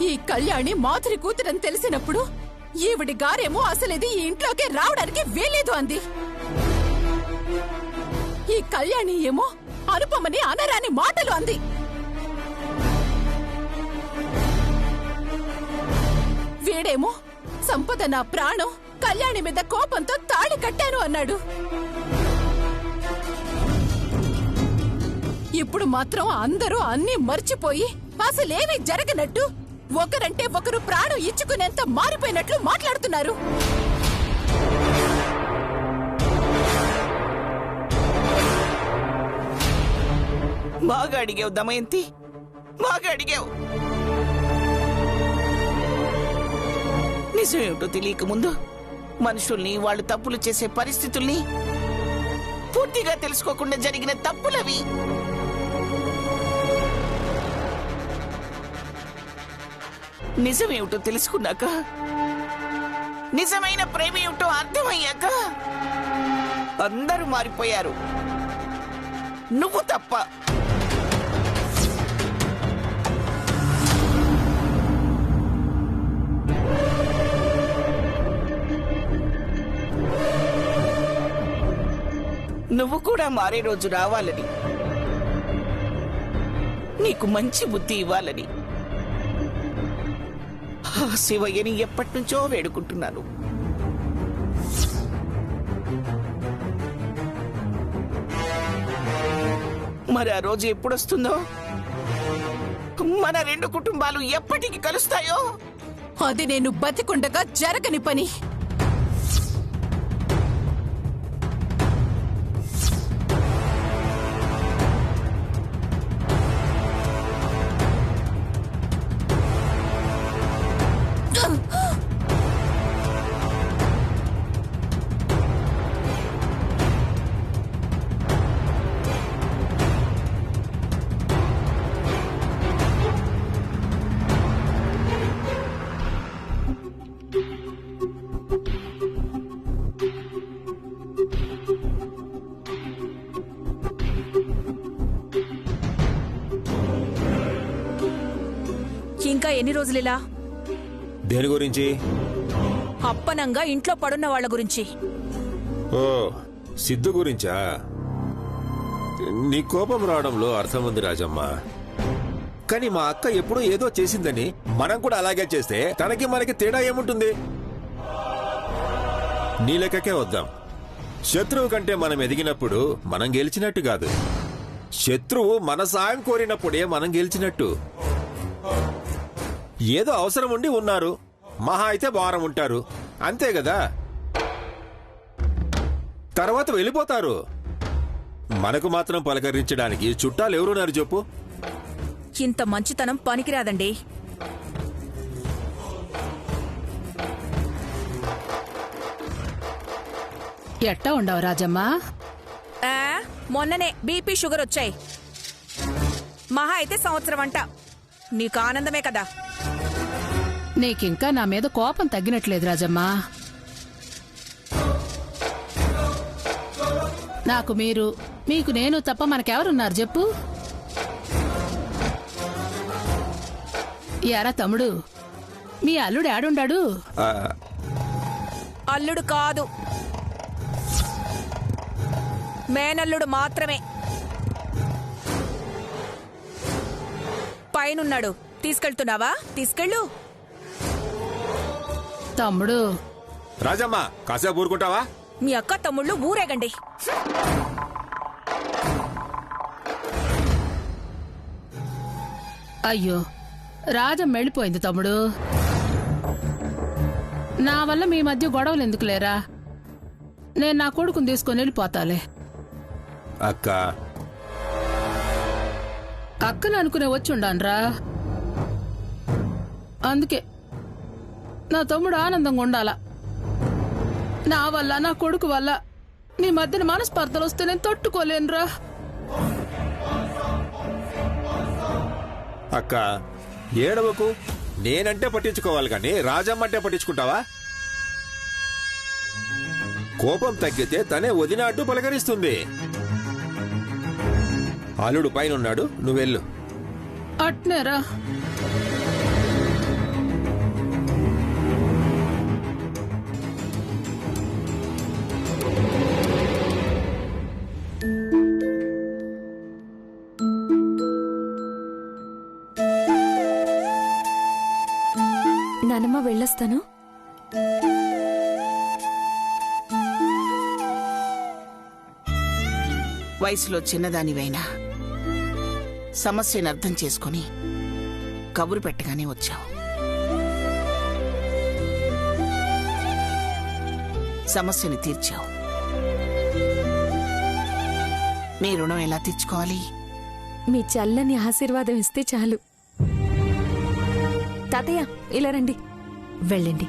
ఈ కళ్యాణి మాధురి కూతురని తెలిసినప్పుడు ఈవిడి గారేమో అసలేది ఈ ఇంట్లోకి రావడానికి వీలేదు అంది. ఈ కళ్యాణి ఏమో అనుపమని అనరాని మాటలు అంది. వీడేమో సంపద నా ప్రాణం, కళ్యాణి మీద కోపంతో తాళి కట్టాను అన్నాడు. ఇప్పుడు మాత్రం అందరూ అన్నీ మర్చిపోయి అసలేమీ జరగనట్టు ఒకరంటే ఒకరు ప్రాణం ఇచ్చుకునేంత మారిపోయినట్లు మాట్లాడుతున్నారు. బాగా అడిగావు దమయంతి, బాగా అడిగావు. నిజమేమిటో తెలియక ముందు మనుషుల్ని, వాళ్ళు తప్పులు చేసే పరిస్థితుల్ని పూర్తిగా తెలుసుకోకుండా జరిగిన తప్పులవి. నిజమేమిటో తెలుసుకున్నాక, నిజమైన ప్రేమ ఏమిటో అర్థమయ్యాక అందరూ మారిపోయారు, నువ్వు తప్ప. నువ్వు కూడా మారే రోజు రావాలని, నీకు మంచి బుద్ధి ఇవ్వాలని శివయ్యని ఎప్పటి నుంచో వేడుకుంటున్నాను. మరి ఆ రోజు ఎప్పుడొస్తుందో, మన రెండు కుటుంబాలు ఎప్పటికి కలుస్తాయో అది నేను బతికుండగా జరగని పని. ఇంకా ఎన్ని రోజులిలా? దేని గురించి? అప్పనంగా ఇంట్లో పడున్న వాళ్ళ గురించి. ఓ, సిద్ధు గురించా? నీ కోపం రావడంలో అర్థం ఉంది రాజమ్మ. కానీ మా అక్క ఎప్పుడూ ఏదో చేసిందని మనం కూడా అలాగే చేస్తే తనకి మనకి తేడా ఏముంటుంది? నీ లెక్కకే వద్దాం. శత్రువు కంటే మనం ఎదిగినప్పుడు మనం గెలిచినట్టు కాదు, శత్రువు మన సాయం కోరినప్పుడే మనం గెలిచినట్టు. ఏదో అవసరం ఉండి ఉన్నారు, మహా అయితే వారం ఉంటారు, అంతే కదా. తర్వాత వెళ్ళిపోతారు. మనకు మాత్రం పలకరించడానికి చుట్టాలు ఎవరున్నారు చెప్పు? ఇంత మంచితనం పనికిరాదండి. ఎట్టా ఉండవు రాజమ్మా? మొన్ననే బీపీ షుగర్ వచ్చాయి, మహా అయితే సంవత్సరం అంట. నీకు ఆనందమే కదా. నీకింకా నా మీద కోపం తగ్గినట్లేదు రాజమ్మా. నాకు మీరు, మీకు నేను తప్ప మనకెవరున్నారు చెప్పు? ఎరా తమ్ముడు, మీ అల్లుడు ఆడుండాడు? అల్లుడు కాదు, మేనల్లుడు మాత్రమే. పైనున్నాడు, తీసుకెళ్తున్నావా? తీసుకెళ్ళు. తమ్ముడు. రాజమ్మ, కాసేపు ఊరుకుంటావా? మీ అక్క తమ్ముళ్ళు ఊరేగండి. అయ్యో, రాజం వెళ్ళిపోయింది తమ్ముడు. నా వల్ల మీ మధ్య గొడవలు ఎందుకు లేరా? నేను నా కొడుకుని తీసుకొని వెళ్ళిపోతాలే. అక్క, అక్కను అనుకునే వచ్చి ఉండాన్రా. అందుకే నా తమ్ముడు ఆనందంగా ఉండాలా. నా వల్ల, నా కొడుకు వల్ల నీ మధ్యన మనస్పర్ధలు వస్తే నేను తట్టుకోలేనురా. అక్క ఏడవకు. నేనంటే పట్టించుకోవాలి కానీ రాజమ్మంటే పట్టించుకుంటావా? కోపం తగ్గితే తనే వదిన అడ్డు పలకరిస్తుంది. అల్లుడు పైన ఉన్నాడు, నువ్వెళ్ళు. అట్నేరా. నానమ్మ వెళ్ళొస్తాను. వయసులో చిన్నదానివైనా సమస్యను అర్థం చేసుకుని కబురు పెట్టగానే వచ్చావు. సమస్యని తీర్చావు. నీ రుణం ఎలా తీర్చుకోవాలి? మీ చల్లని ఆశీర్వాదం ఇస్తే చాలు. తాతయ్య ఇలా రండి. వెళ్ళండి.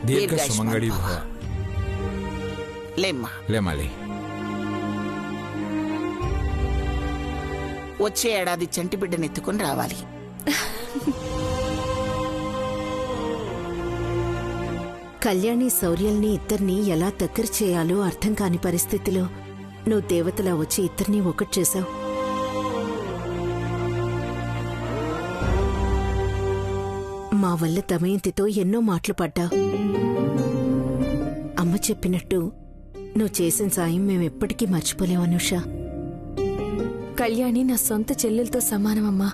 దీర్ఘ సుమంగళి భవ. లేమ్మా, లేమాలి. వచ్చే ఏడాది చంటి బిడ్డనెత్తుకుని రావాలి. కళ్యాణి శౌర్యల్ని ఇద్దరిని ఎలా దగ్గర చేయాలో అర్థం కాని పరిస్థితిలో నువ్వు దేవతలా వచ్చి ఇద్దరిని ఒకటి చేశావు. మా వల్ల దమయంతితో ఎన్నో మాటలు పడ్డావు. అమ్మ చెప్పినట్టు నువ్వు చేసిన సాయం మేమెప్పటికీ మర్చిపోలేం అనుష. కళ్యాణి నా సొంత చెల్లెలతో సమానమమ్మా.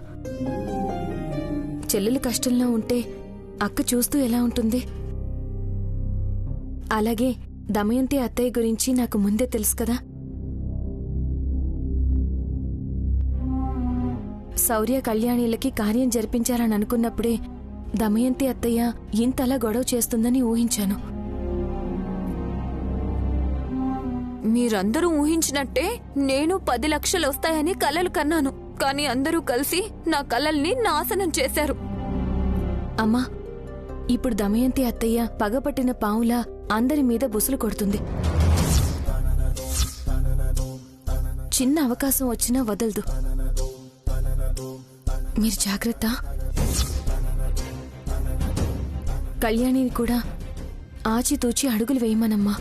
చెల్లెలు కష్టంలో ఉంటే అక్క చూస్తూ ఎలా ఉంటుంది? అలాగే దమయంతి అత్తయ్య గురించి నాకు ముందే తెలుసు కదా. శౌర్య కళ్యాణిలకి కార్యం జరిపించాలని అనుకున్నప్పుడే దమయంతి అత్తయ్య ఇంతలా గొడవ చేస్తుందని ఊహించాను. మీరందరూ ఊహించినట్టే నేను 10 లక్షలు వస్తాయని కలలు కన్నాను. కానీ అందరూ కలిసి నా కలల్ని నాశనం చేశారు. అమ్మా, ఇప్పుడు దమయంతి అత్తయ్య పగపట్టిన పావులా అందరి మీద బుసలు కొడుతుంది. చిన్న అవకాశం వచ్చినా వదలదు. మీరు జాగ్రత్త. కళ్యాణిని కూడా ఆచితూచి అడుగులు వేయమనమ్మా.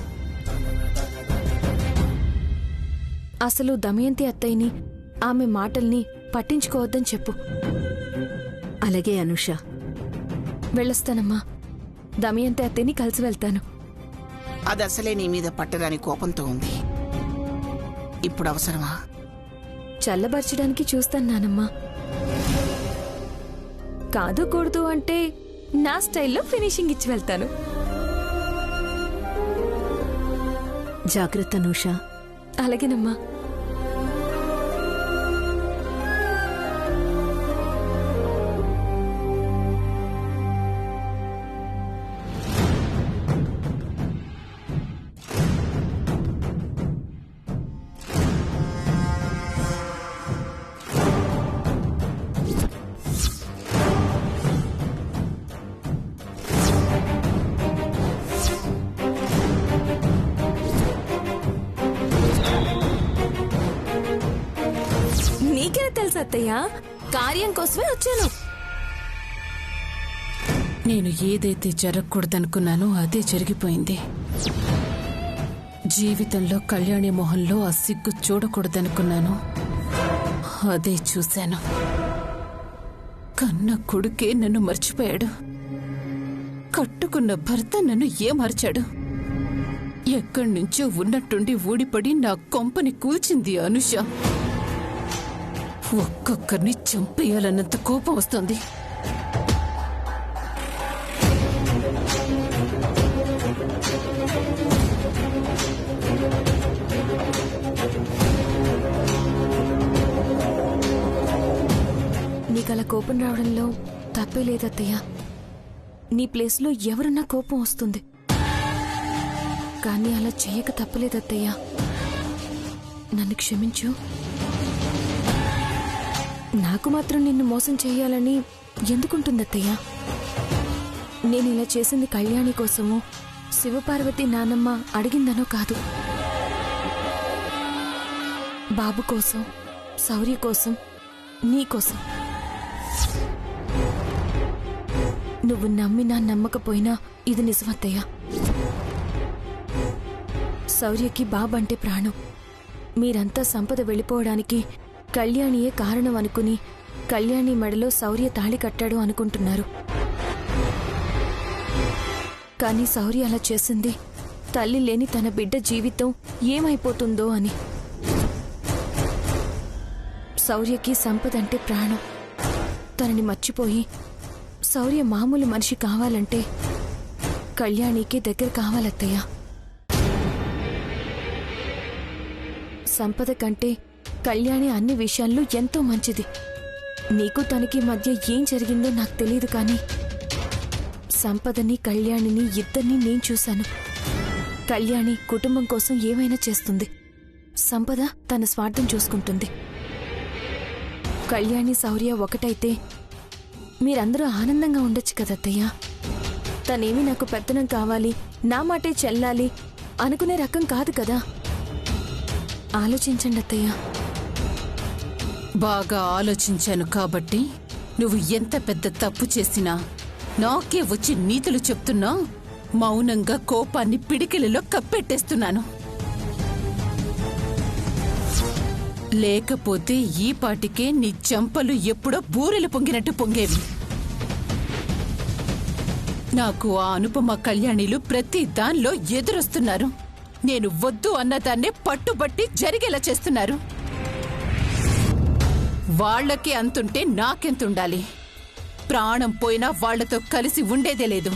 అసలు దమయంతి అత్తయ్యని ఆమె మాటల్ని పట్టించుకోవద్దని చెప్పు. అలాగే అనుష. వెళ్ళొస్తానమ్మా. దమయంతి అత్తయ్యని కలిసి వెళ్తాను. అది అసలే నీ మీద పట్టరాని కోపంతో ఉంది. ఇప్పుడు అవసరమా? చల్లబరచడానికి చూస్తాను నానమ్మా. కాదు కూడదు అంటే నా స్టైల్లో ఫినిషింగ్ ఇచ్చి వెళ్తాను. జాగ్రత్త అనుష. అలాగేనమ్మా. నీకే తెలుసు అత్తయ్య, కార్యం కోసమే వచ్చాను. నేను ఏదైతే జరగకూడదనుకున్నానో అదే జరిగిపోయింది. జీవితంలో కళ్యాణి మొహంలో ఆ సిగ్గు చూడకూడదనుకున్నాను, అదే చూశాను. కన్న కొడుకే నన్ను మర్చిపోయాడు. కట్టుకున్న భర్త నన్ను ఏమర్చాడు. ఎక్కడి నుంచో ఉన్నట్టుండి ఊడిపడి నా కొంపని కూల్చింది అనుష. ఒక్కొక్కరిని చంపేయాలన్నంత కోపం వస్తుంది. నీకలా కోపం రావడంలో తప్పే లేదత్తయ్య. నీ ప్లేస్లో ఎవరున్నా కోపం వస్తుంది. కానీ అలా చేయక తప్పలేదత్తయ్య. నన్ను క్షమించు. నాకు మాత్రం నిన్ను మోసం చేయాలని ఎందుకుంటుందత్తయ్య? నేను ఇలా చేసింది కళ్యాణి కోసమో శివపార్వతి నానమ్మ అడిగిందనో కాదు. బాబు కోసం, శౌర్య కోసం, నీ కోసం. నువ్వు నమ్మినా నమ్మకపోయినా ఇది నిజమత్తయ్య. శౌర్యకి బాబంటే ప్రాణం. మీరంతా సంపద వెళ్ళిపోవడానికి కళ్యాణియే కారణం అనుకుని కళ్యాణి మెడలో శౌర్య తాళి కట్టాడు అనుకుంటున్నారు. కానీ శౌర్య అలా చేసింది తల్లి లేని తన బిడ్డ జీవితం ఏమైపోతుందో అని. శౌర్యకి సంపద అంటే ప్రాణం. తనని మర్చిపోయి శౌర్య మామూలు మనిషి కావాలంటే కళ్యాణికి దగ్గర కావాలత్తయ్య. సంపద కంటే కళ్యాణి అన్ని విషయాల్లో ఎంతో మంచిది. నీకు తనకి మధ్య ఏం జరిగిందో నాకు తెలియదు, కానీ సంపదని కళ్యాణిని ఇద్దరినీ నేను చూశాను. కళ్యాణి కుటుంబం కోసం ఏమైనా చేస్తుంది, సంపద తన స్వార్థం చూసుకుంటుంది. కళ్యాణి శౌర్య ఒకటైతే మీరందరూ ఆనందంగా ఉండొచ్చు కదత్తయ్య. తనేమి నాకు పెత్తనం కావాలి, నా మాటే చెల్లాలి అనుకునే రకం కాదు కదా. ఆలోచించండి అత్తయ్య. బాగా ఆలోచించాను కాబట్టి నువ్వు ఎంత పెద్ద తప్పు చేసినా నాకే వచ్చి నీతులు చెప్తున్నా మౌనంగా కోపాన్ని పిడికిలిలో కప్పెట్టేస్తున్నాను. లేకపోతే ఈ పాటికే నీ చెంపలు ఎప్పుడో బూరెలు పొంగినట్టు పొంగేవి. నాకు ఆ అనుపమ కళ్యాణిలు ప్రతి దానిలో ఎదురొస్తున్నారు. నేను వద్దు అన్నదాన్నే పట్టుబట్టి జరిగేలా చేస్తున్నారు. వాళ్లకి అంతుంటే నాకెంతుండాలి? ప్రాణం పోయినా వాళ్లతో కలిసి ఉండేదే లేదు.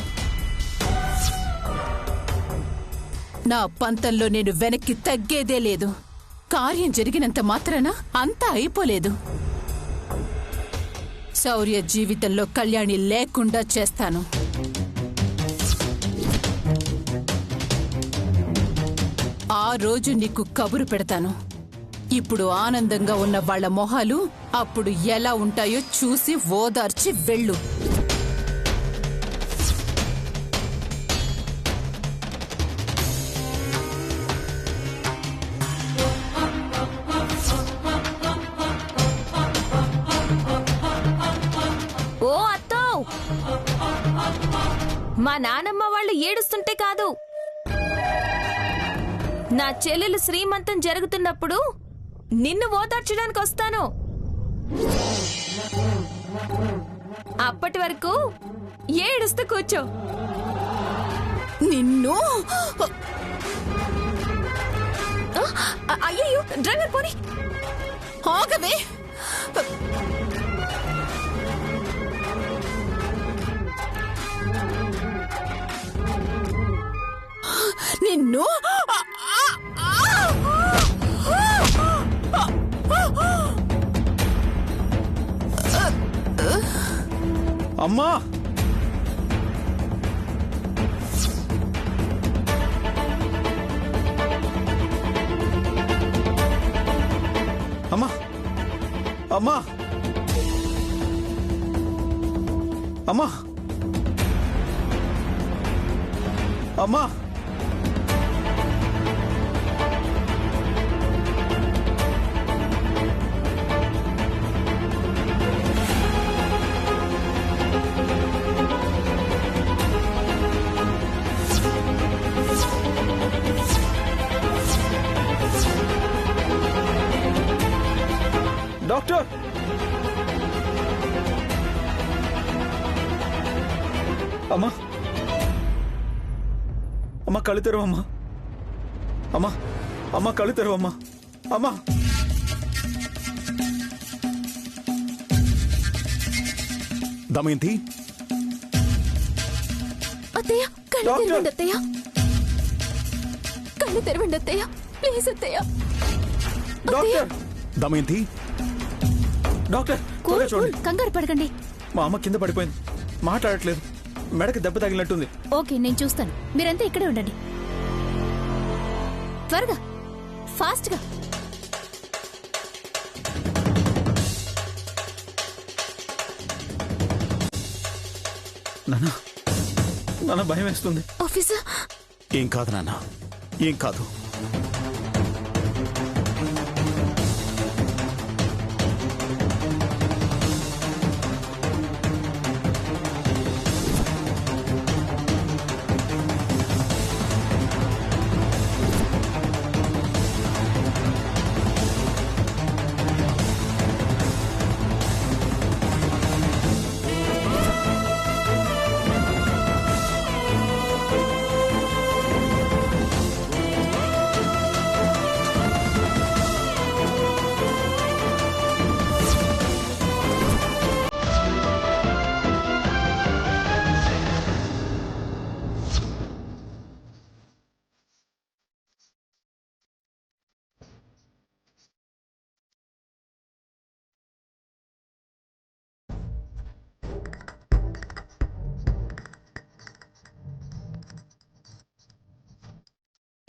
నా పంతంలో నేను వెనక్కి తగ్గేదే లేదు. కార్యం జరిగినంత మాత్రాన అంతా అయిపోలేదు. శౌర్య జీవితంలో కళ్యాణి లేకుండా చేస్తాను. ఆ రోజు నీకు కబురు పెడతాను. ఇప్పుడు ఆనందంగా ఉన్న వాళ్ల మొహాలు అప్పుడు ఎలా ఉంటాయో చూసి ఓదార్చి వెళ్ళు. ఓ అత్తో, మా నానమ్మ వాళ్ళు ఏడుస్తుంటే కాదు, నా చెల్లెలు శ్రీమంతం జరుగుతున్నప్పుడు నిన్ను ఓదార్చడానికి వస్తాను. అప్పటి వరకు ఏడుస్తూ కూర్చో. నిన్ను అయ్యో డ్రైవర్ పోనీ ఆగవే. నిన్ను అమ్మా! అమ్మా! అమ్మా! అమ్మా! అమ్మా! డాక్టర్! అమ్మా! అమ్మా కళ్ళు తెరవమ్మా! అమ్మా! అమ్మా కళ్ళు తెరవమ్మా! అమ్మా! దమయంతి! అత్తయ్య కళ్ళు తెరవండి అత్తయ్య, కళ్ళు తెరవండి అత్తయ్య, ప్లీజ్ అత్తయ్య. డాక్టర్! దమయంతి! డాక్టర్ త్వరగా చూడండి. కంగారు పడకండి. మా అమ్మ కింద పడిపోయింది, మాట్లాడట్లేదు, మెడకి దెబ్బ తగిలినట్టుంది. ఓకే నేను చూస్తాను, మీరంతా ఇక్కడే ఉండండి. త్వరగా, ఫాస్ట్ గా. నాన్న, నాన్న భయం వేస్తుంది. ఆఫీసర్! ఏం కాదు నాన్న, ఏం కాదు.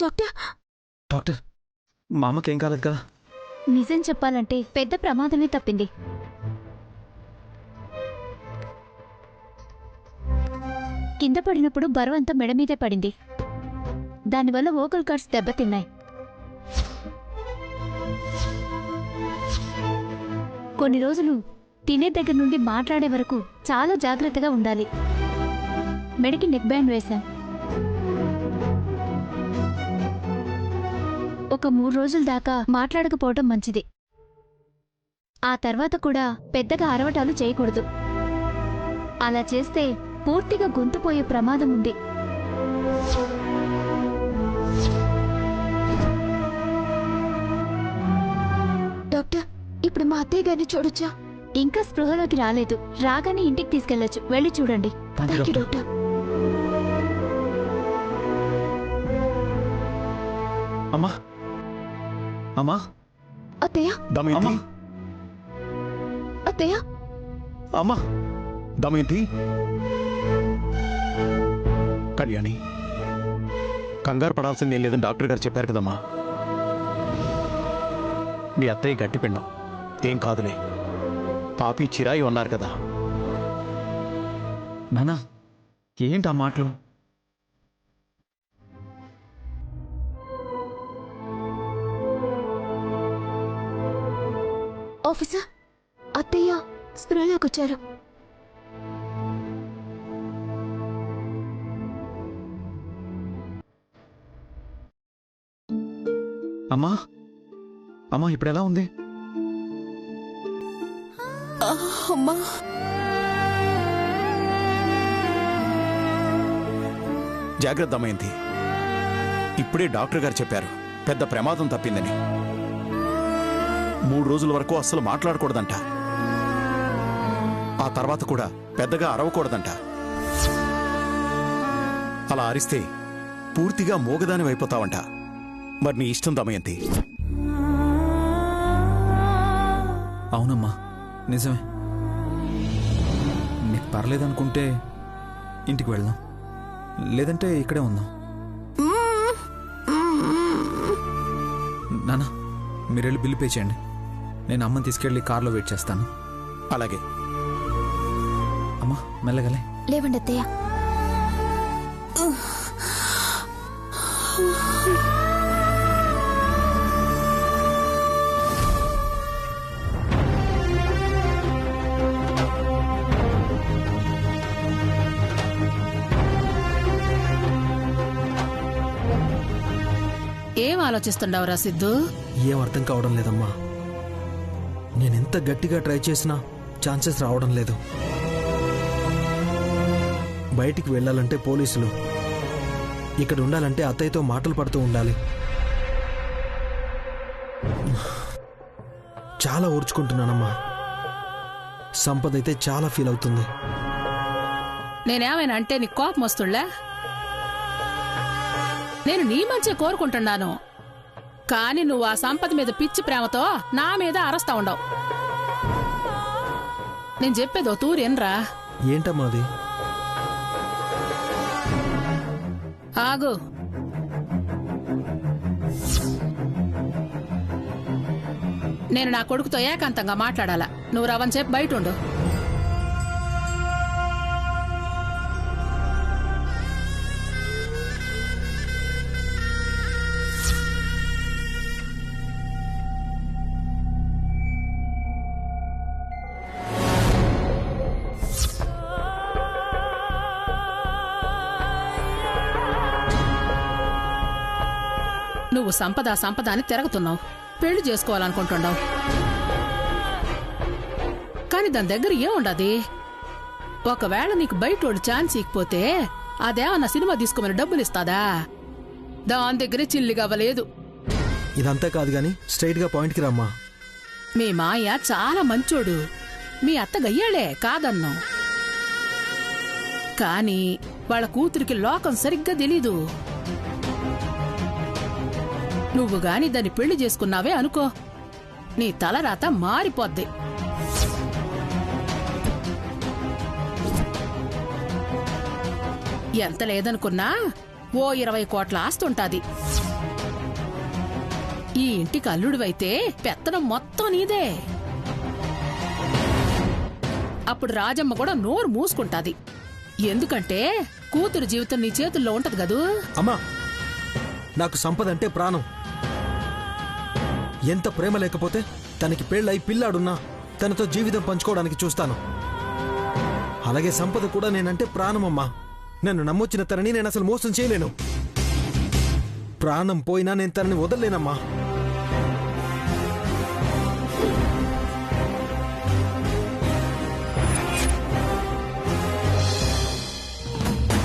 డాక్టర్, డాక్టర్ మా అమ్మకేం కాలేదు కదా? నిజం చెప్పాలంటే పెద్ద ప్రమాదమే తప్పింది. కింద పడినప్పుడు బరువంతా మెడ మీదే పడింది. దానివల్ల వోకల్ కార్డ్స్ దెబ్బతిన్నాయి. కొన్ని రోజులు తినే దగ్గర నుండి మాట్లాడే వరకు చాలా జాగ్రత్తగా ఉండాలి. మెడకి నెక్ బ్యాండ్ వేశాం. ఒక 3 రోజుల దాకా మాట్లాడకపోవటం మంచిది. ఆ తర్వాత కూడా పెద్దగా అరవటాలు చేయకూడదు. అలా చేస్తే పూర్తిగా గొంతుపోయే ప్రమాదం ఉంది. డాక్టర్, ఇప్పుడు మా అత్తయ్య గారిని చూడొచ్చా? ఇంకా స్పృహలోకి రాలేదు. రాగానే ఇంటికి తీసుకెళ్లొచ్చు. వెళ్ళి చూడండి. Thank you doctor. అమ్మా, అమ్మా, అత్తయ్య, దమయంతి, అత్తయ్య, అమ్మా, దమయంతి. కళ్యాణి, కంగారు పడాల్సిందేం లేదని డాక్టర్ గారు చెప్పారు కదమ్మా. మీ అత్తయ్య గట్టి పిండం, ఏం కాదులే. పాపి చిరాయి ఉన్నారు కదా. నానా, ఏంటి ఆ మాటలు? ఆఫీసర్, అత్తయ్య స్పృహలోకి వచ్చారు. అమ్మా, అమ్మా, ఇప్పుడు ఎలా ఉంది? అమ్మా, జాగ్రత్త దమయంతి. ఇప్పుడే డాక్టర్ గారు చెప్పారు పెద్ద ప్రమాదం తప్పిందని. 3 రోజుల వరకు అస్సలు మాట్లాడకూడదంట. ఆ తర్వాత కూడా పెద్దగా అరవకూడదంట. అలా అరిస్తే పూర్తిగా మూగదాని అయిపోతావంట. మరి నీ ఇష్టం దమయంతి. అవునమ్మా, నిజమే. నీకు పర్లేదనుకుంటే ఇంటికి వెళ్దాం, లేదంటే ఇక్కడే ఉందాం. నాన్న, మీరు వెళ్ళి బిల్లు పే చేయండి. నేను అమ్మని తీసుకెళ్ళి కార్లో వెయిట్ చేస్తాను. అలాగే. అమ్మా, మెల్లగలే. లేవండి అత్తయ్య. ఏం ఆలోచిస్తుండవురా సిద్ధు? ఏం అర్థం కావడం లేదమ్మా. నేనెంత గట్టిగా ట్రై చేసినా ఛాన్సెస్ రావడం లేదు. బయటికి వెళ్ళాలంటే పోలీసులు, ఇక్కడ ఉండాలంటే అత్తయ్యతో మాటలు పడుతూ ఉండాలి. చాలా ఓర్చుకుంటున్నానమ్మా. సంపద అయితే చాలా ఫీల్ అవుతుంది. నేనేమైనా అంటే నీకు కోపం వస్తుండే? నేను నీ మంచి కోరుకుంటున్నాను, కానీ నువ్వు ఆ సంపద మీద పిచ్చి ప్రేమతో నా మీద అరస్తా ఉండవు. నేను చెప్పేదో తూరేనరా. ఏంటమ్మా అది? ఆగు. నేను నా కొడుకుతో ఏకాంతంగా మాట్లాడాలా. నువ్వు రవని చెప్పి బయట ఉండు. నువ్వు సంపద సంపద అని తిరుగుతున్నావు, పెళ్లి చేసుకోవాలనుకుంటున్నావు. కాని దాని దగ్గర ఏముండది? ఒకవేళ నీకు బయటోడు ఛాన్స్ ఇకపోతే అదేమన్నా సినిమా తీసుకోమని డబ్బులు ఇస్తాదా? దాని దగ్గరే చిల్లిగవ్వలేదు. ఇదంతా కాదు గాని స్ట్రైట్ గా పాయింట్ కి రమ్మా. మీ మాయ చాలా మంచోడు, మీ అత్త గయ్యాళే కాదన్నావు. కాని వాళ్ళ కూతురికి లోకం సరిగ్గా తెలీదు. నువ్వు గాని దాన్ని పెళ్లి చేసుకున్నావే అనుకో, నీ తలరాత మారిపోద్ది. ఎంత లేదనుకున్నా ఓ 20 కోట్ల ఆస్తుంటాది. ఈ ఇంటికి అల్లుడివైతే పెత్తనం మొత్తం నీదే. అప్పుడు రాజమ్మ కూడా నోరు మూసుకుంటాది. ఎందుకంటే కూతురు జీవితం నీ చేతుల్లో ఉంటది కదూ. అమ్మా, నాకు సంపద అంటే ప్రాణం. ఎంత ప్రేమ లేకపోతే తనకి పెళ్ళై పిల్లాడున్నా తనతో జీవితం పంచుకోవడానికి చూస్తాను. అలాగే సంపద కూడా నేనంటే ప్రాణమమ్మా. నన్ను నమ్మొచ్చిన తనని నేను అసలు మోసం చేయలేను. ప్రాణం పోయినా నేను తనని వదలలేనమ్మా.